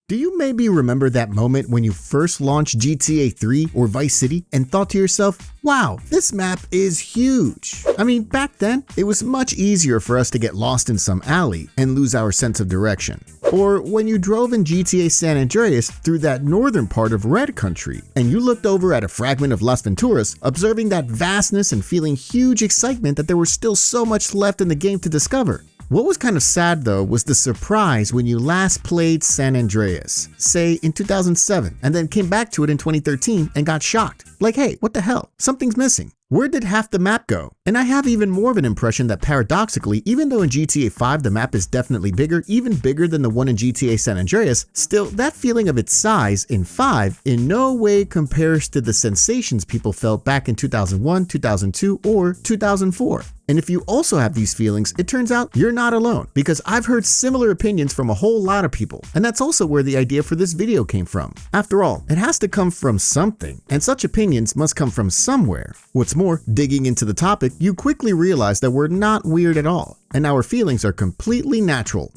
Do you maybe remember that moment when you first launched GTA 3 or Vice City and thought to yourself, wow, this map is huge? I mean, back then, it was much easier for us to get lost in some alley and lose our sense of direction. Or when you drove in GTA San Andreas through that northern part of Red Country and you looked over at a fragment of Las Venturas, observing that vastness and feeling huge excitement that there was still so much left in the game to discover. What was kind of sad though was the surprise when you last played San Andreas, say in 2007, and then came back to it in 2013 and got shocked. Like, hey, what the hell? Something's missing. Where did half the map go? And I have even more of an impression that paradoxically, even though in GTA 5 the map is definitely bigger, even bigger than the one in GTA San Andreas, still that feeling of its size in 5 in no way compares to the sensations people felt back in 2001, 2002, or 2004. And if you also have these feelings, it turns out you're not alone, because I've heard similar opinions from a whole lot of people, and that's also where the idea for this video came from. After all, it has to come from something, and such opinions must come from somewhere. What's more, digging into the topic, you quickly realize that we're not weird at all, and our feelings are completely natural.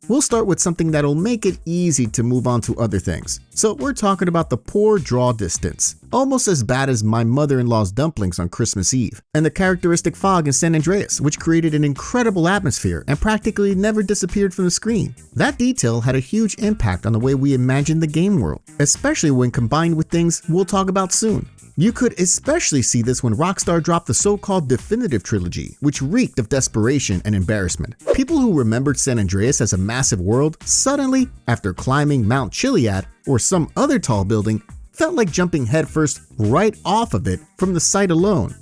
We'll start with something that'll make it easy to move on to other things. So we're talking about the poor draw distance, almost as bad as my mother-in-law's dumplings on Christmas Eve, and the characteristic fog in San Andreas, which created an incredible atmosphere and practically never disappeared from the screen. That detail had a huge impact on the way we imagine the game world, especially when combined with things we'll talk about soon. You could especially see this when Rockstar dropped the so-called Definitive Trilogy, which reeked of desperation and embarrassment. People who remembered San Andreas as a massive world suddenly, after climbing Mount Chiliad or some other tall building, felt like jumping headfirst right off of it from the sight alone.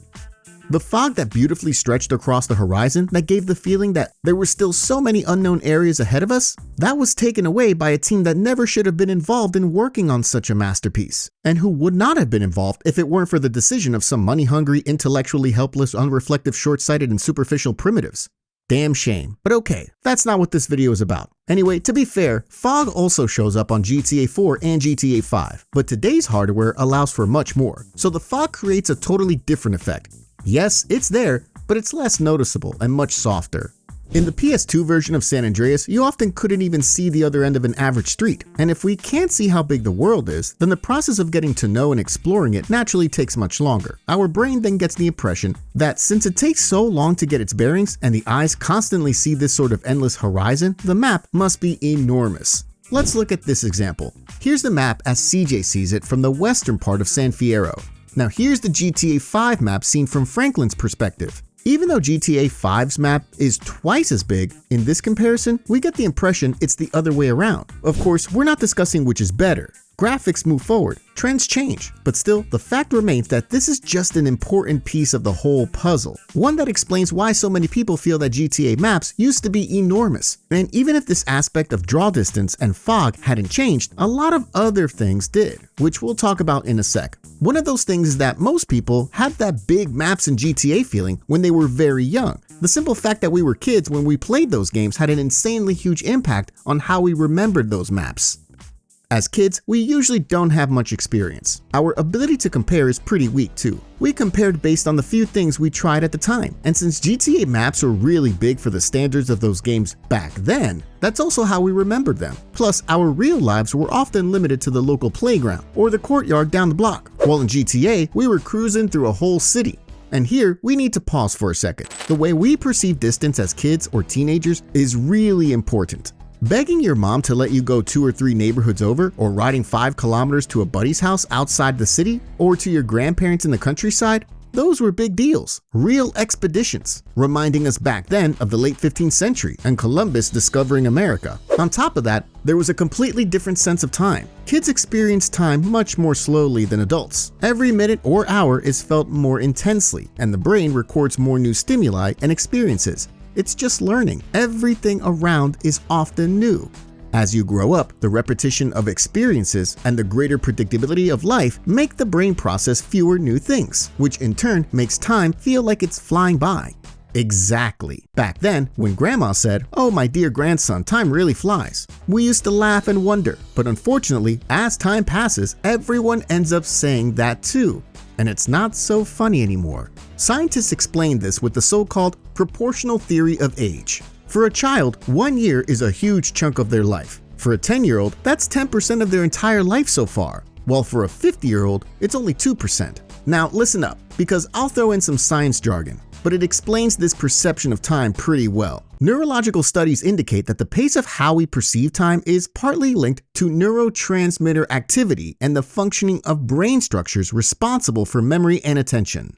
The fog that beautifully stretched across the horizon that gave the feeling that there were still so many unknown areas ahead of us, that was taken away by a team that never should have been involved in working on such a masterpiece, and who would not have been involved if it weren't for the decision of some money-hungry, intellectually helpless, unreflective, short-sighted, and superficial primitives. Damn shame. But okay, that's not what this video is about. Anyway, to be fair, fog also shows up on GTA 4 and GTA 5, but today's hardware allows for much more, so the fog creates a totally different effect. Yes, it's there, but it's less noticeable and much softer. In the PS2 version of San Andreas, you often couldn't even see the other end of an average street, and if we can't see how big the world is, then the process of getting to know and exploring it naturally takes much longer. Our brain then gets the impression that since it takes so long to get its bearings and the eyes constantly see this sort of endless horizon, the map must be enormous. Let's look at this example. Here's the map as CJ sees it from the western part of San Fierro. Now here's the GTA 5 map seen from Franklin's perspective. Even though GTA 5's map is twice as big, in this comparison, we get the impression it's the other way around. Of course, we're not discussing which is better. Graphics move forward, trends change, but still, the fact remains that this is just an important piece of the whole puzzle. One that explains why so many people feel that GTA maps used to be enormous. And even if this aspect of draw distance and fog hadn't changed, a lot of other things did, which we'll talk about in a sec. One of those things is that most people had that big maps in GTA feeling when they were very young. The simple fact that we were kids when we played those games had an insanely huge impact on how we remembered those maps. As kids, we usually don't have much experience. Our ability to compare is pretty weak too. We compared based on the few things we tried at the time, and since GTA maps were really big for the standards of those games back then, that's also how we remembered them. Plus, our real lives were often limited to the local playground or the courtyard down the block, while in GTA, we were cruising through a whole city. And here, we need to pause for a second. The way we perceive distance as kids or teenagers is really important. Begging your mom to let you go 2 or 3 neighborhoods over, or riding 5 kilometers to a buddy's house outside the city, or to your grandparents in the countryside, those were big deals, real expeditions, reminding us back then of the late 15th century and Columbus discovering America. On top of that, there was a completely different sense of time. Kids experience time much more slowly than adults. Every minute or hour is felt more intensely, and the brain records more new stimuli and experiences. It's just learning. Everything around is often new. As you grow up, the repetition of experiences and the greater predictability of life make the brain process fewer new things, which in turn makes time feel like it's flying by. Exactly. Back then, when Grandma said, "Oh, my dear grandson, time really flies," we used to laugh and wonder, but unfortunately, as time passes, everyone ends up saying that too. And it's not so funny anymore. Scientists explain this with the so-called proportional theory of age. For a child, 1 year is a huge chunk of their life. For a 10-year-old, that's 10% of their entire life so far, while for a 50-year-old, it's only 2%. Now listen up, because I'll throw in some science jargon, but it explains this perception of time pretty well. Neurological studies indicate that the pace of how we perceive time is partly linked to neurotransmitter activity and the functioning of brain structures responsible for memory and attention.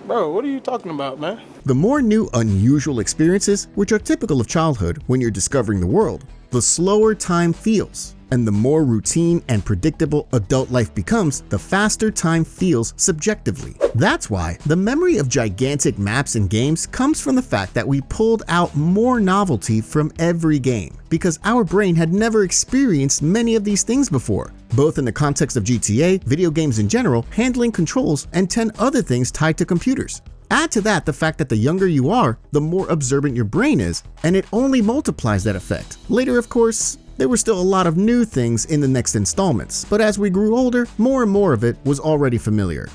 Bro, what are you talking about, man? The more new, unusual experiences, which are typical of childhood when you're discovering the world, the slower time feels. And the more routine and predictable adult life becomes, the faster time feels subjectively. That's why the memory of gigantic maps and games comes from the fact that we pulled out more novelty from every game, because our brain had never experienced many of these things before, both in the context of GTA, video games in general, handling controls, and 10 other things tied to computers. Add to that the fact that the younger you are, the more observant your brain is, and it only multiplies that effect. Later, of course, there were still a lot of new things in the next installments, but as we grew older, more and more of it was already familiar.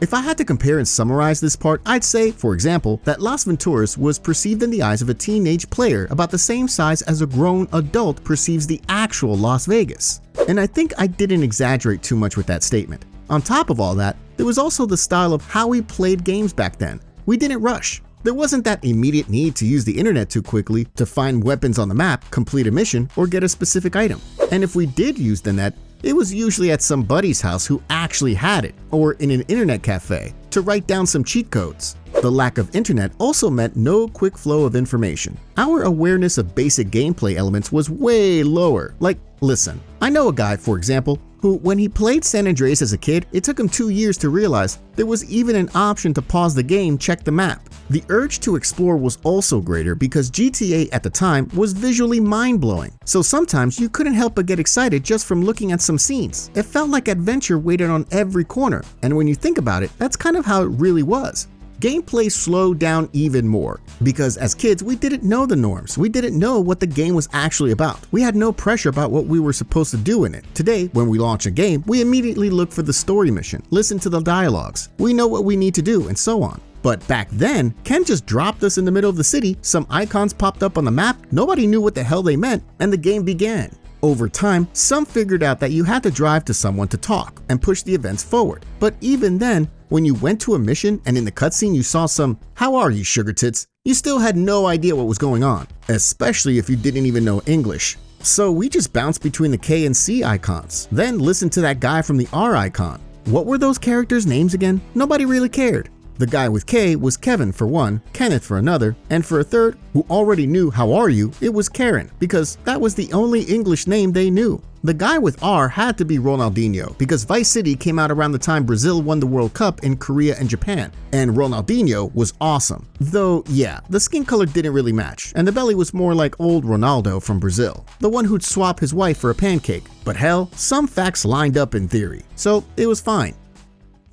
If I had to compare and summarize this part, I'd say, for example, that Las Venturas was perceived in the eyes of a teenage player about the same size as a grown adult perceives the actual Las Vegas. And I think I didn't exaggerate too much with that statement. On top of all that, there was also the style of how we played games back then. We didn't rush. There wasn't that immediate need to use the internet too quickly to find weapons on the map, complete a mission, or get a specific item. And if we did use the net, it was usually at some buddy's house who actually had it, or in an internet cafe, to write down some cheat codes. The lack of internet also meant no quick flow of information. Our awareness of basic gameplay elements was way lower. Like, listen, I know a guy, for example, who, when he played San Andreas as a kid, it took him 2 years to realize there was even an option to pause the game, check the map. The urge to explore was also greater because GTA at the time was visually mind-blowing, so sometimes you couldn't help but get excited just from looking at some scenes. It felt like adventure waited on every corner, and when you think about it, that's kind of how it really was. Gameplay slowed down even more, because as kids we didn't know the norms, we didn't know what the game was actually about. We had no pressure about what we were supposed to do in it. Today, when we launch a game, we immediately look for the story mission, listen to the dialogues, we know what we need to do, and so on. But back then, Ken just dropped us in the middle of the city, some icons popped up on the map, nobody knew what the hell they meant, and the game began. Over time, some figured out that you had to drive to someone to talk and push the events forward. But even then, when you went to a mission and in the cutscene you saw some "How are you, sugar tits?" you still had no idea what was going on, especially if you didn't even know English. So we just bounced between the K and C icons, then listened to that guy from the R icon. What were those characters' names again? Nobody really cared. The guy with K was Kevin for one, Kenneth for another, and for a third, who already knew "How are you?" it was Karen, because that was the only English name they knew. The guy with R had to be Ronaldinho, because Vice City came out around the time Brazil won the World Cup in Korea and Japan, and Ronaldinho was awesome. Though, yeah, the skin color didn't really match, and the belly was more like old Ronaldo from Brazil, the one who'd swap his wife for a pancake. But hell, some facts lined up in theory, so it was fine.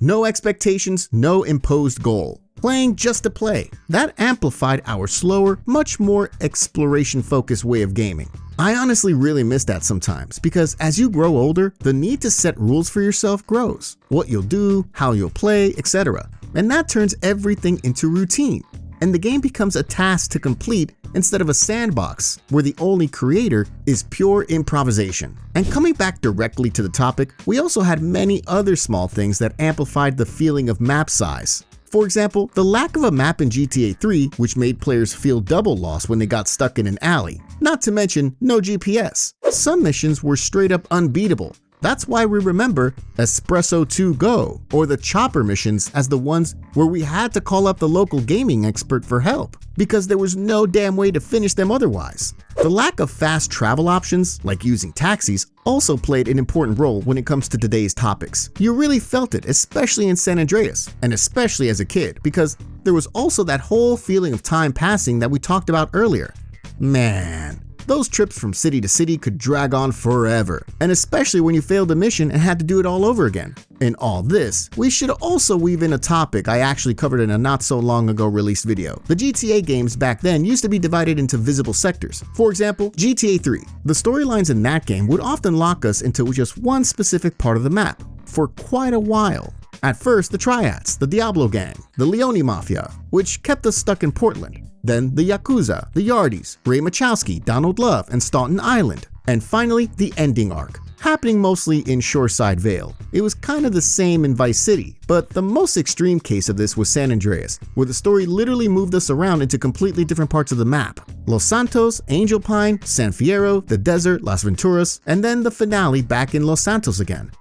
No expectations, no imposed goal. Playing just to play. That amplified our slower, much more exploration-focused way of gaming. I honestly really miss that sometimes, because as you grow older, the need to set rules for yourself grows. What you'll do, how you'll play, etc. And that turns everything into routine. And the game becomes a task to complete instead of a sandbox, where the only creator is pure improvisation. And coming back directly to the topic, we also had many other small things that amplified the feeling of map size. For example, the lack of a map in GTA 3, which made players feel double lost when they got stuck in an alley. Not to mention, no GPS. Some missions were straight up unbeatable. That's why we remember Espresso 2 Go, or the chopper missions, as the ones where we had to call up the local gaming expert for help, because there was no damn way to finish them otherwise. The lack of fast travel options, like using taxis, also played an important role when it comes to today's topics. You really felt it, especially in San Andreas, and especially as a kid, because there was also that whole feeling of time passing that we talked about earlier. Man, those trips from city to city could drag on forever, and especially when you failed a mission and had to do it all over again. In all this, we should also weave in a topic I actually covered in a not so long ago released video. The GTA games back then used to be divided into visible sectors. For example, GTA 3. The storylines in that game would often lock us into just one specific part of the map for quite a while. At first, the Triads, the Diablo Gang, the Leone Mafia, which kept us stuck in Portland. Then the Yakuza, the Yardies, Ray Machowski, Donald Love, and Staunton Island. And finally, the ending arc, happening mostly in Shoreside Vale. It was kind of the same in Vice City, but the most extreme case of this was San Andreas, where the story literally moved us around into completely different parts of the map. Los Santos, Angel Pine, San Fierro, the desert, Las Venturas, and then the finale back in Los Santos again.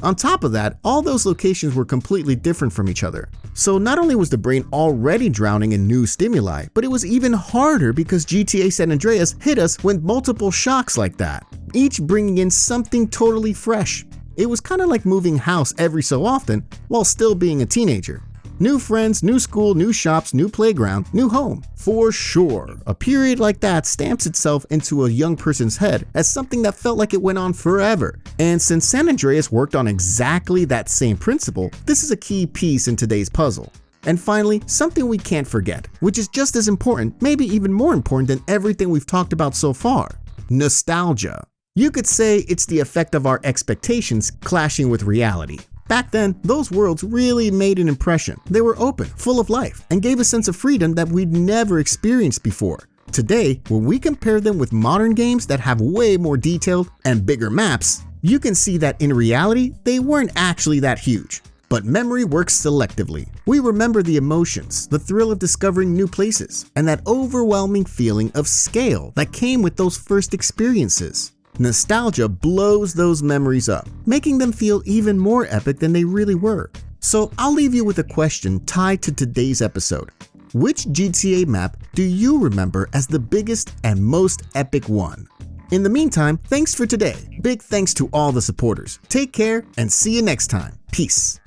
On top of that, all those locations were completely different from each other. So not only was the brain already drowning in new stimuli, but it was even harder because GTA San Andreas hit us with multiple shocks like that, each bringing in something totally fresh. It was kind of like moving house every so often while still being a teenager. New friends, new school, new shops, new playground, new home. For sure, a period like that stamps itself into a young person's head as something that felt like it went on forever. And since San Andreas worked on exactly that same principle, this is a key piece in today's puzzle. And finally, something we can't forget, which is just as important, maybe even more important than everything we've talked about so far: nostalgia. You could say it's the effect of our expectations clashing with reality. Back then, those worlds really made an impression. They were open, full of life, and gave a sense of freedom that we'd never experienced before. Today, when we compare them with modern games that have way more detailed and bigger maps, you can see that in reality, they weren't actually that huge. But memory works selectively. We remember the emotions, the thrill of discovering new places, and that overwhelming feeling of scale that came with those first experiences. Nostalgia blows those memories up, making them feel even more epic than they really were. So I'll leave you with a question tied to today's episode. Which GTA map do you remember as the biggest and most epic one? In the meantime, thanks for today. Big thanks to all the supporters. Take care and see you next time. Peace.